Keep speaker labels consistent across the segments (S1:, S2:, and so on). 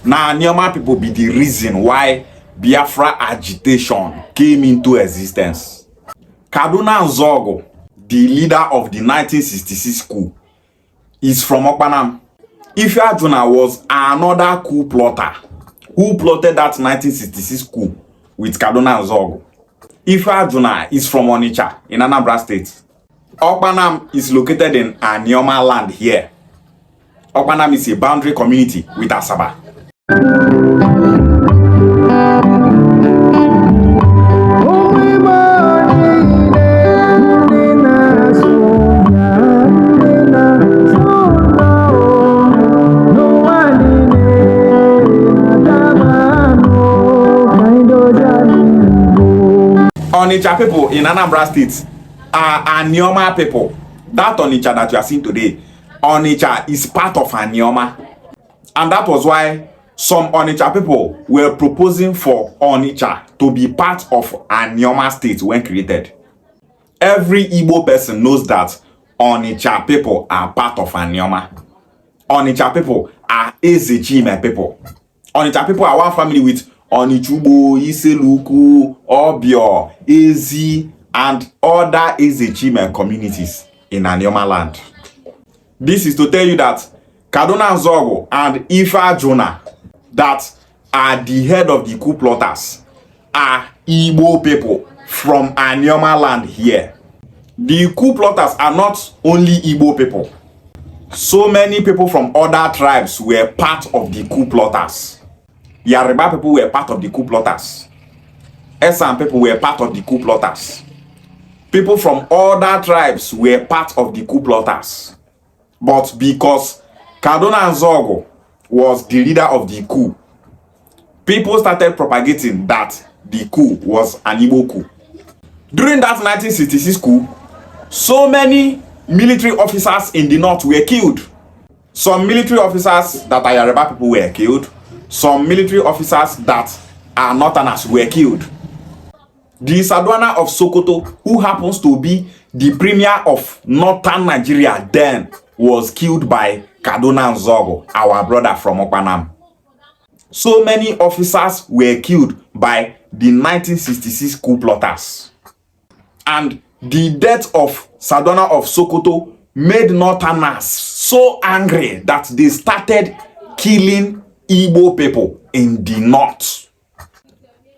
S1: Now, Anioma people be the reason why Biafra agitation came into existence. Kaduna Nzeogwu, the leader of the 1966 coup, is from Okpanam. Ifeajuna was another coup plotter who plotted that 1966 coup with Kaduna Nzeogwu. Ifeajuna is from Onitsha in Anambra State. Okpanam is located in Anioma land here. Okpanam is a boundary community with Asaba. Onitsha people in Anambra State are Anioma people. That Onitsha that you are seeing today, Onitsha is part of Anioma. And that was why some Onitsha people were proposing for Onitsha to be part of Anioma State when created. Every Igbo person knows that Onitsha people are part of Anioma. Onitsha people are Ezechime people. Onitsha people are one family with Onichugbo, Iseluku, Obio, Ezi, and other Ezechime communities in Anioma land. This is to tell you that Kaduna Nzeogwu and Ifeajuna, that are the head of the coup plotters, are Igbo people from Anioma land here. The coup plotters are not only Igbo people. So many people from other tribes were part of the coup plotters. Yoruba people were part of the coup plotters. Esan people were part of the coup plotters. People from other tribes were part of the coup plotters. But because Kaduna Nzeogwu was the leader of the coup, people started propagating that the coup was an Igbo coup. During that 1966 coup, so many military officers in the north were killed. Some military officers that are Yoruba people were killed. Some military officers that are northerners were killed. The Sardauna of Sokoto, who happens to be the premier of northern Nigeria then, was killed by Kaduna Nzeogwu, our brother from Okpanam. So many officers were killed by the 1966 coup plotters. And the death of Sardauna of Sokoto made northerners so angry that they started killing Igbo people in the north.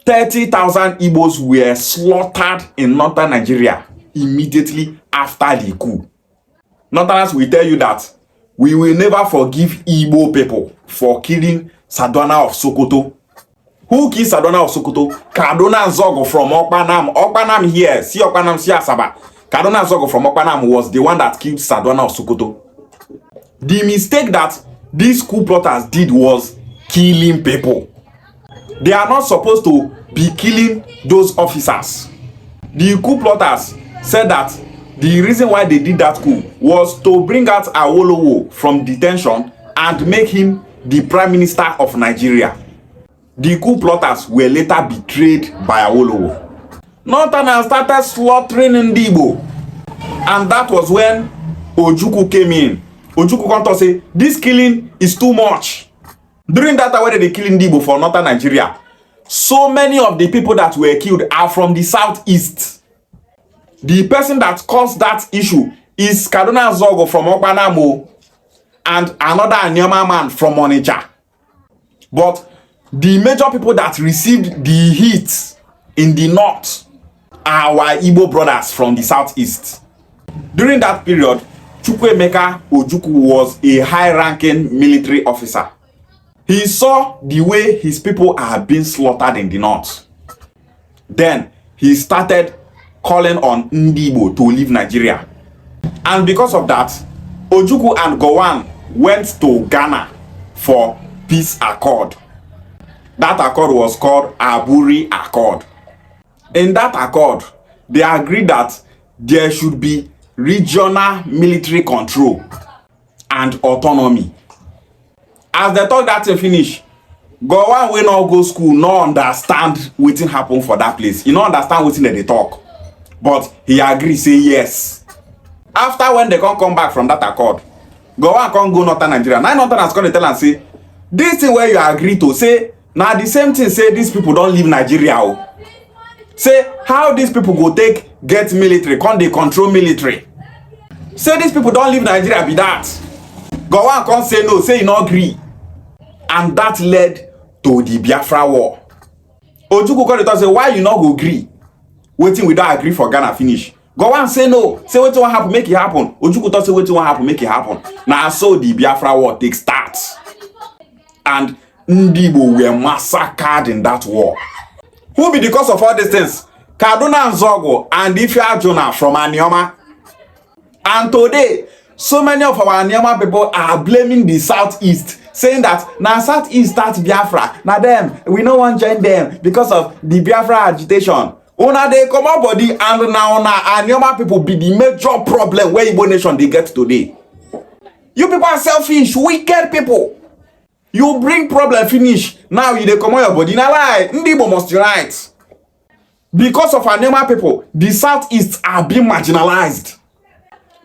S1: 30,000 Igbos were slaughtered in northern Nigeria immediately after the coup. Northerners will tell you that we will never forgive Igbo people for killing Sardauna of Sokoto. Who killed Sardauna of Sokoto? Kaduna Nzeogwu from Okpanam. Okpanam here. See Okpanam, see Asaba. Kaduna Nzeogwu from Okpanam was the one that killed Sardauna of Sokoto. The mistake that these coup plotters did was killing people. They are not supposed to be killing those officers. The coup plotters said that the reason why they did that coup was to bring out Awolowo from detention and make him the Prime Minister of Nigeria. The coup plotters were later betrayed by Awolowo. Northerners started slaughtering Igbo, and that was when Ojukwu came in. Ojukwu come to say, this killing is too much. During that time when they killing Igbo for northern Nigeria, so many of the people that were killed are from the southeast. The person that caused that issue is Kaduna Nzeogwu from Okpanam and another Anioma man from Onitsha. But the major people that received the heat in the north are our Igbo brothers from the southeast. During that period, Chukwuma Ojukwu was a high-ranking military officer. He saw the way his people are being slaughtered in the north. Then he started calling on Igbo to leave Nigeria. And because of that, Ojukwu and Gowon went to Ghana for peace accord. That accord was called Aburi Accord. In that accord, they agreed that there should be regional military control and autonomy. As they talk that thing finish, Gowon will not go school, no understand wetin happen for that place. He no understand wetin they talk. But he agree, say yes. After when they come back from that accord, Gowon can't go northern Nigeria. Now northerners come to tell and say, this thing where you agree to say now the same thing say these people don't leave Nigeria. Oh. Say how these people go take get military, can they control military? Say these people don't leave Nigeria be that. Go one can't say no, say you not agree. And that led to the Biafra war. Ojukwu called it and say, why you not go agree? Waiting without agree for Ghana finish. Go on say no. Say what will happen, make it happen. Ojukwu thought say what will happen, make it happen. Now so the Biafra war takes start. And Igbo were massacred in that war. Who be the cause of all these things? Kaduna, Nzeogwu, and Ifeajuna from Anioma. And today, so many of our Anioma people are blaming the Southeast, saying that now Southeast start Biafra. Now them, we no want join them because of the Biafra agitation. Una they come up body and now Anioma people be the major problem where Igbo nation they get today. You people are selfish, wicked people. You bring problem finish. Now you they come on your body. Now lie, Igbo must unite. Because of Anioma people, the Southeast are being marginalized.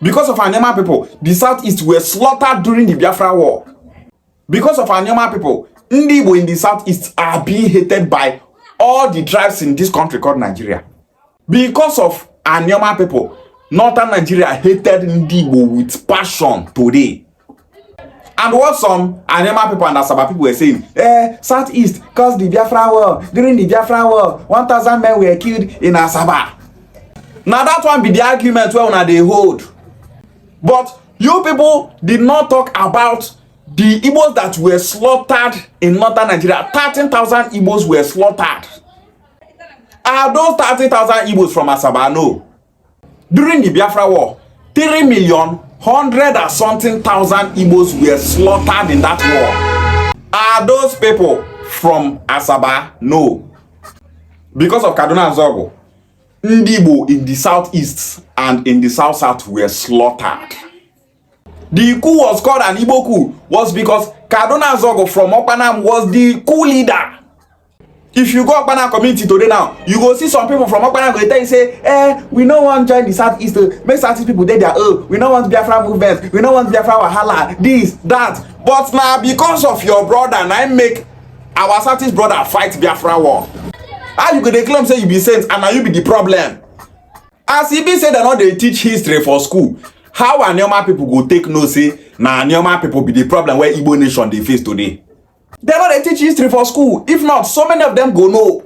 S1: Because of Anioma people, the Southeast were slaughtered during the Biafra war. Because of Anioma people, Igbo in the Southeast are being hated by all the tribes in this country called Nigeria. Because of Anioma people, Northern Nigeria hated Igbo with passion today. And what some Anioma people and Asaba people were saying, Southeast caused the Biafra war. During the Biafra war, 1,000 men were killed in Asaba. Now that one be the argument where they hold. But you people did not talk about the Igbos that were slaughtered in Northern Nigeria. 13,000 Igbos were slaughtered. Are those 30,000 Igbos from Asaba? No. During the Biafra war, 3,100,000 and something Igbos were slaughtered in that war. Are those people from Asaba? No. Because of Kaduna and Nzeogwu, Igbo in the southeast and in the south were slaughtered. The coup was called an Igbo coup was because Kaduna Nzeogwu from Okpanam was the coup leader. If you go Okpanam community today now, you go see some people from Okpanam go tell you say, we no want join the southeast. Make southeast people they there. We no want Biafra movement. We no want Biafra wahala. This, that. But now because of your brother, and I make our southeast brother fight Biafra war. How you go dey claim say you be saint and now you be the problem? As e be say they no dey teach history for school, how Anioma people go take no say na Anioma people be the problem where Igbo nation they face today? They no dey teach history for school. If not, so many of them go know.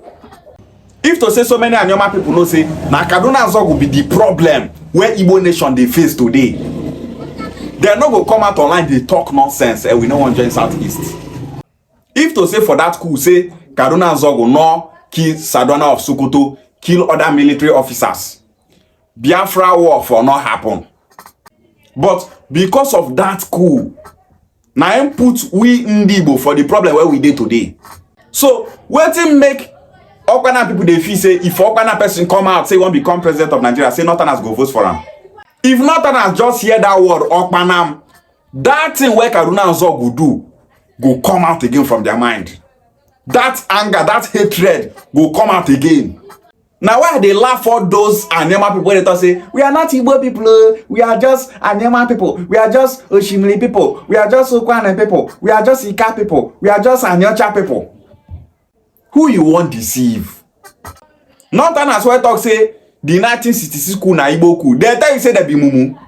S1: If to say so many Anioma people know say na Kaduna Nzeogwu be the problem where Igbo nation they face today, they no go come out online they talk nonsense and we no want join Southeast. If to say for that coup say Kaduna Nzeogwu no kill Sadona of Sokoto, kill other military officers, Biafra war for not happen. But because of that coup, now him put we Igbo for the problem where we did today. So wetin make Okpana people they feel say if Okpana person come out say want become president of Nigeria, say Northerners go vote for him. If Northerners just hear that word Okpanam, that thing where Kaduna Nzeogwu do go come out again from their mind. That anger, that hatred will come out again. Now why they laugh for those Anioma people when they talk say, we are not Igbo people, we are just Anioma people, we are just Oshimili people, we are just Okwane people, we are just Ika people, we are just Anyocha people. Who you want deceive? Northerners where talk say the 1966 coup na Igbo coup. They tell you say they be mumu.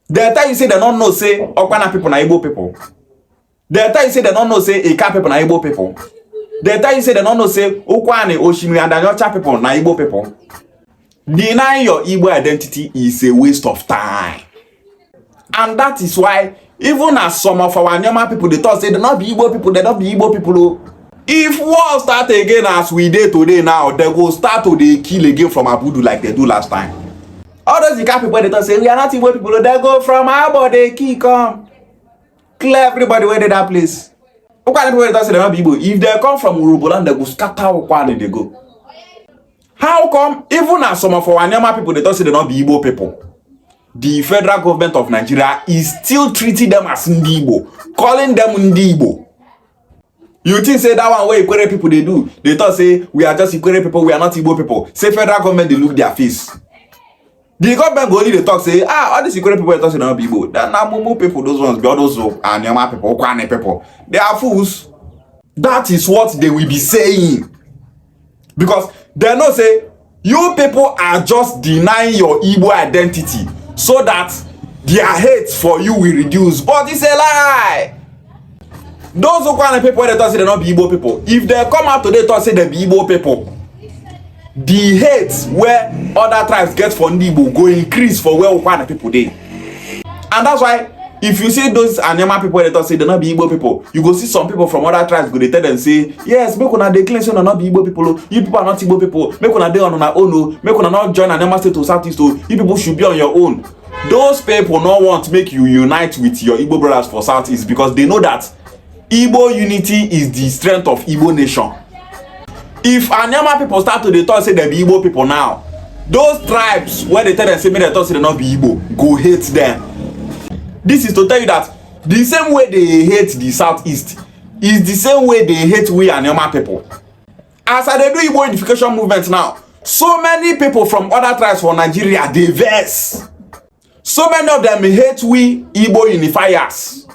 S1: They tell you say they don't know say Okwana people na Igbo people. They tell you say they don't know say Ika people na Igbo people. They tell you say they don't know say Okwane, Oshimiri and Anyocha people na Igbo people. Denying your Igbo identity is a waste of time. And that is why even as some of our Anioma people they talk say they not be Igbo people, they not be Igbo people. If war start again as we did today now, they will start to they kill again from Abudu like they do last time. All those Ika people they talk say we are not Igbo people, they go from Abo, they kill come. Clear everybody where they that place. If they come from Uruboland, they go scatter Okwane they go. How come even as some of our Anioma people they don't say they not be Igbo people, the federal government of Nigeria is still treating them as Igbo, calling them Igbo? You think say that one way Ikwere people they do? They thought say we are just Ikwere people, we are not Igbo people. Say federal government they look their face. The government go only dey talk say, all these security people talk say they no be Igbo. That na mumu people, those ones, be all those Anioma people, Okwane people. They are fools. That is what they will be saying. Because they know say, you people are just denying your Igbo identity so that their hate for you will reduce. But it's a lie. Those Okwane people, they talk say they no be Igbo people. If they come out today talk say they be Igbo people, the hate where other tribes get for Igbo go increase for where Okwane people dey. And that's why if you see those Anioma people that talk say they not be Igbo people, you go see some people from other tribes go dey tell them say, yes, make una dey claim say una not be Igbo people. You people are not Igbo people. Make una dey on una own. Make una not join Anioma state to Southeast. You people should be on your own. Those people not want to make you unite with your Igbo brothers for Southeast because they know that Igbo unity is the strength of Igbo nation. If Anioma people start to dey talk say they be Igbo people now, those tribes where they tell them say make they talk say they not be Igbo, go hate them. This is to tell you that the same way they hate the Southeast is the same way they hate we Anioma people. As I dey do Igbo unification movement now, so many people from other tribes for Nigeria dey vex. So many of them hate we Igbo unifiers.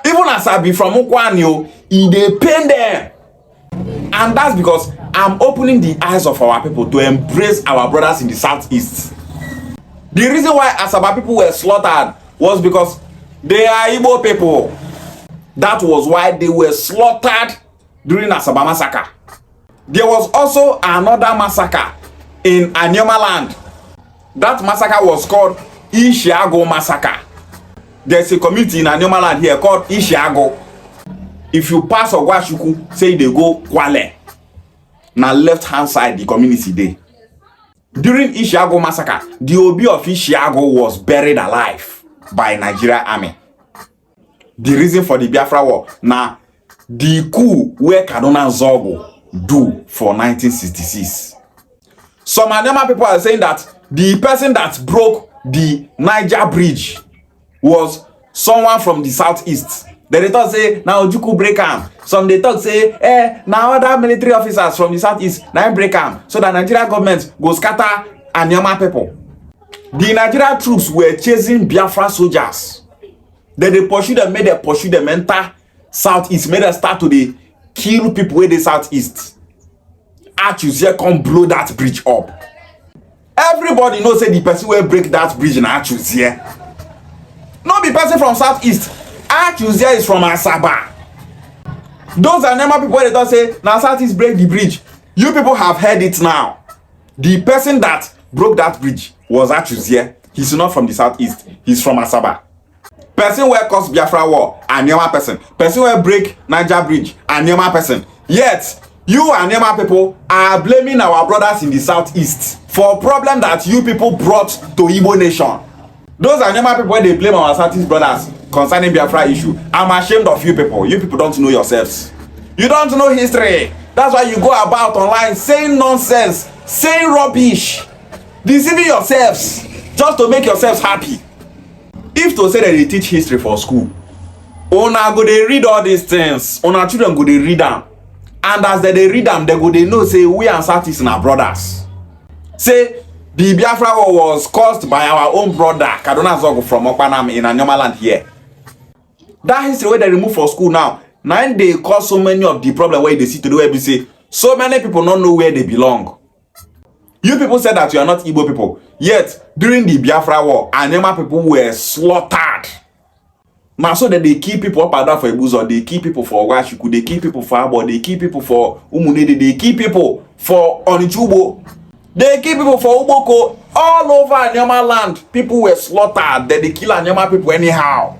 S1: Even as I be from Ukwanyo, it dey pain them. And that's because I'm opening the eyes of our people to embrace our brothers in the Southeast. The reason why Asaba people were slaughtered was because they are Igbo people. That was why they were slaughtered during Asaba massacre. There was also another massacre in Anioma land. That massacre was called Ishiago massacre. There's a community in Anioma land here called Ishiago. If you pass Ojukwu, say they go Kwale. Now left hand side the community there. During Ishiago massacre, the Obi of Ishiago was buried alive by Nigerian army. The reason for the Biafra war, now the coup where Kaduna Nzeogwu do for 1966. Some Anioma people are saying that the person that broke the Niger bridge was someone from the Southeast. Then they talk say now Ojukwu break am. Some they talk say now other military officers from the Southeast now break am so that Nigerian government go scatter Anioma people. The Nigerian troops were chasing Biafra soldiers. Then they pursue them, made them pursue them enter Southeast, made them start to dey kill people where they Southeast. Achuzie come blow that bridge up. Everybody knows say the person will break that bridge in Achuzie. Not the person from Southeast. Achuzie is from Asaba. Those Anioma people they don't say now Southeast break the bridge. You people have heard it now. The person that broke that bridge was Achuzie. He's not from the Southeast. He's from Asaba. Person where cause Biafra war, Anioma person. Person where break Niger bridge, Anioma person. Yet you Anioma people are blaming our brothers in the Southeast for a problem that you people brought to Igbo nation. Those Anioma people they blame our Southeast brothers concerning Biafra issue. I'm ashamed of you people. You people don't know yourselves. You don't know history. That's why you go about online saying nonsense, saying rubbish, deceiving yourselves just to make yourselves happy. If to say that they teach history for school, una go they read all these things. Una children go they read them, and as they read them, they go they know say we and Southeast are brothers. Say the Biafra war was caused by our own brother Kaduna Nzeogwu from Okpanam in Anioma land here. That history where they remove for school now they cause so many of the problem where they see today where they say so many people don't know where they belong. You people said that you are not Igbo people, yet during the Biafra war, Anioma people were slaughtered. Now so that they keep people up and down for Ibuzo, they keep people for Ojukwu, they keep people for Abo, they keep people for Umunede, they keep people for Onichubo, they keep people for Uboko. All over Anioma land, people were slaughtered. Then they kill Anioma people anyhow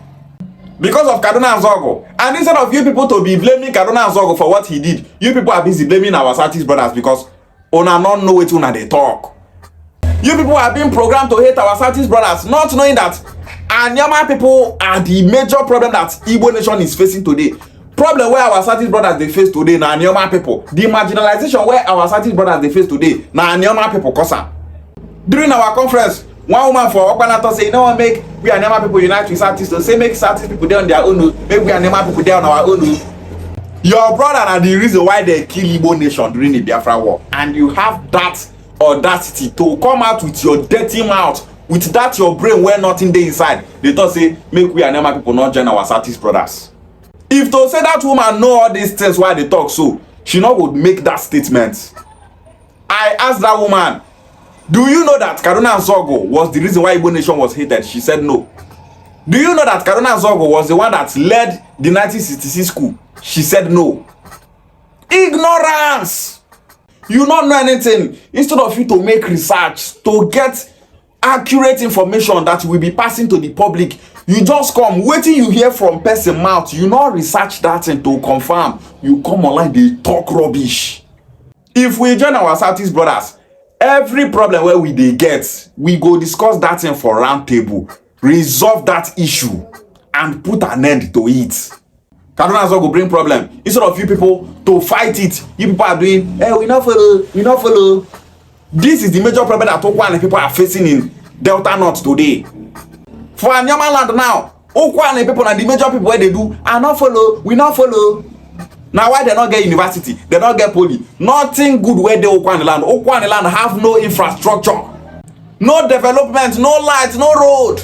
S1: because of Kaduna Nzeogwu. And instead of you people to be blaming Kaduna Nzeogwu for what he did, you people are busy blaming our Southeast brothers because una not know what una they talk. You people are being programmed to hate our Southeast brothers, not knowing that Anioma people are the major problem that Igbo nation is facing today. Problem where our Southeast brothers they face today na Anioma people. The marginalization where our Southeast brothers they face today na Anioma people cause am. During our conference, one woman for Okpanato say, no one make we Anioma people unite with Southeast. So say make Southeast people there on their own, make we Anioma people there on our own. Your brother are the reason why they kill Igbo nation during the Biafra war, and you have that audacity to come out with your dirty mouth, with that your brain where nothing dey inside, they talk say make we Anioma people not join our Southeast brothers. If to say that woman know all these things why they talk so, she not would make that statement. I asked that woman, do you know that Kaduna and Nzeogwu was the reason why Igbo nation was hated? She said no. Do you know that Kaduna and Nzeogwu was the one that led the 1966 coup? She said no. Ignorance! You not know anything. Instead of you to make research, to get accurate information that will be passing to the public, you just come, waiting you hear from person mouth, you not research that thing to confirm. You come online, they talk rubbish. If we join our Southeast brothers, every problem where we dey get, we go discuss that thing for round table, resolve that issue, and put an end to it. Kaduna and Nzeogwu bring problem. Instead of you people to fight it, you people are doing, hey, we not follow. This is the major problem that Okwa and people are facing in Delta North today. For Anioma land now, Okwa and people and the major people where they do, are not follow, we not follow. Now why they not get university, they not get poly, nothing good where they Okwa and land. Okwa and land have no infrastructure, no development, no light, no road.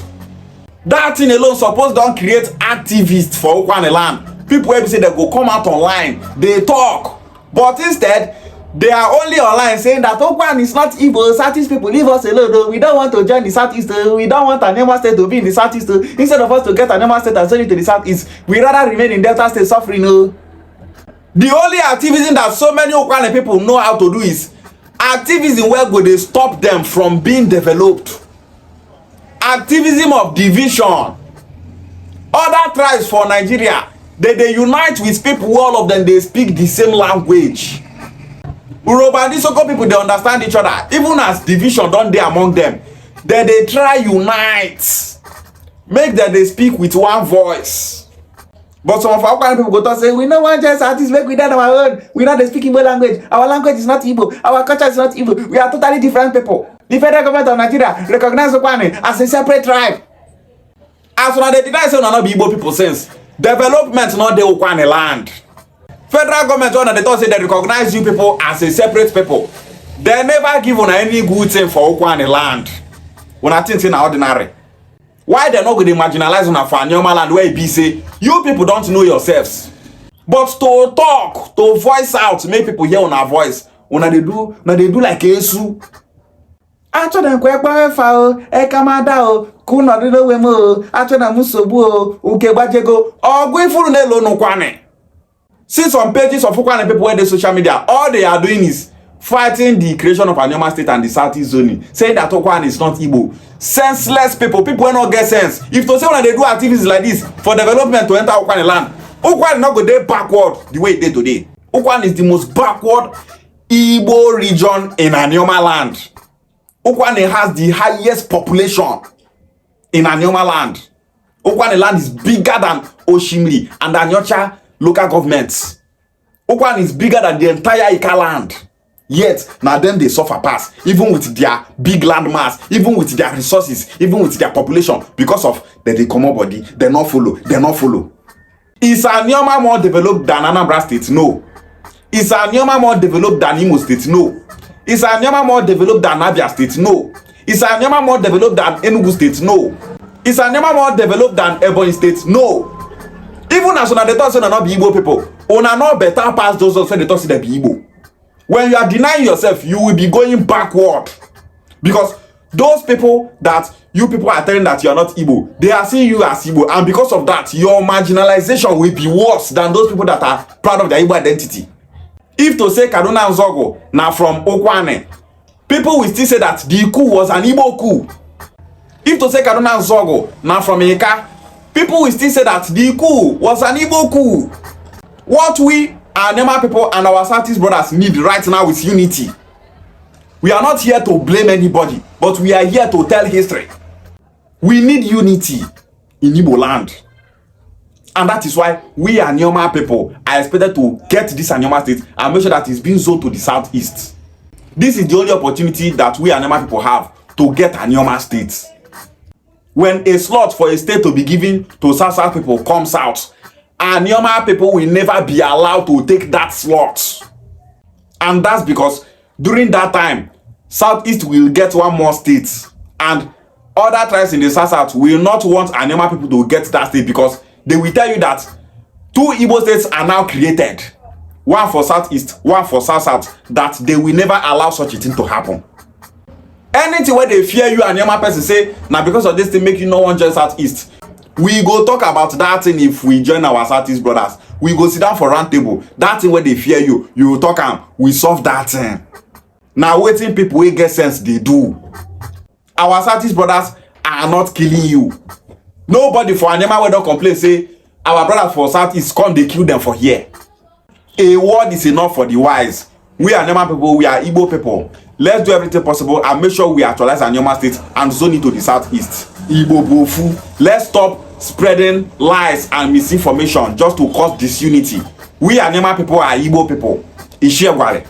S1: That thing alone supposed don't create activists for Okwa and land. People where say they go come out online, they talk, but instead they are only online saying that Okwan is not Igbo. Southeast people, leave us alone. Though. We don't want to join the Southeast. We don't want Anioma State to be in the Southeast. Instead of us to get Anioma State and send it to the Southeast, we rather remain in Delta State suffering. The only activism that so many Okwan people know how to do is activism where go they stop them from being developed. Activism of division. Other tribes for Nigeria, they unite with people who all of them they speak the same language. Uroba and Isoko people they understand each other. Even as division done there among them, they try unite, make them they speak with one voice. But some of our Okwan people go to say we no want just artists make we done our own. We not they speak Igbo language. Our language is not Igbo. Our culture is not Igbo. We are totally different people. The federal government of Nigeria recognize Okwan as a separate tribe. As one they deny say not be Igbo people since development not the Okwan land. Federal government one they thought say they recognize you people as a separate people. They never give on any good thing for Okwan land. When I think in ordinary. Why they not going to marginalize on a for Anioma land where it be say you people don't know yourselves. But to talk, to voice out, make people hear on our voice. When they do like Esu. Acho dem kwekwe fa o, kamada o, ku no do we mo, acho na musobu o, ukegbajego, ogu ifuru na elo no kwane. See some pages of Okwan people where the social media, all they are doing is fighting the creation of Anioma State and the Southeast zoning, saying that Okwan is not Igbo. Senseless people will not get sense. If to say when they do activities like this for development to enter Okwan land, Okwan is not go there backward the way it is today. Okwan is the most backward Igbo region in Anioma land. Okwan has the highest population in Anioma land. Okwan land is bigger than Oshimiri and Anyocha local governments. Okwan is bigger than the entire Ika land. Yet, now them they suffer pass, even with their big land mass, even with their resources, even with their population, because of the common body, they not follow. Is Anioma more developed than Anambra State? No. Is Anioma more developed than Imo State? No. Is Anioma more developed than Abia State? No. Is Anioma more developed than Enugu State? No. Is Anioma more developed than Ebonyi State? No. Even as una they talk say na not be Igbo people, una not better pass those who say they talk say they be Igbo. When you are denying yourself, you will be going backward. Because those people that you people are telling that you are not Igbo, they are seeing you as Igbo. And because of that, your marginalization will be worse than those people that are proud of their Igbo identity. If to say Kaduna and Nzeogwu now from Okwane, people will still say that the coup was an Igbo coup. If to say Kaduna and Nzeogwu now from Ika, people will still say that the coup was an Igbo coup. What we Anioma people and our Southeast brothers need right now is unity. We are not here to blame anybody, but we are here to tell history. We need unity in Igbo land. And that is why we Anioma people are expected to get this Anioma State and make sure that it's being zoned to the Southeast. This is the only opportunity that we Anioma people have to get Anioma State. When a slot for a state to be given to South people comes out, Anioma people will never be allowed to take that slot. And that's because during that time, Southeast will get one more state, and other tribes in the South will not want Anioma people to get that state, because they will tell you that 2 Igbo states are now created, one for Southeast, one for South, that they will never allow such a thing to happen. Anything where they fear you, Anioma person say, now because of this thing make you no one join Southeast. We go talk about that thing if we join our Southeast brothers. We go sit down for round table. That thing where they fear you, you will talk and we solve that thing. Now waiting people wey get sense they do. Our Southeast brothers are not killing you. Nobody for Anioma wey don complain say our brothers for Southeast come they kill them for here. A word is enough for the wise. We Anioma people, we are Igbo people. Let's do everything possible and make sure we actualize Anioma state and zone it to the Southeast. Igbo bofu. Let's stop spreading lies and misinformation just to cause disunity. We Anioma people are Igbo people. Ishegware.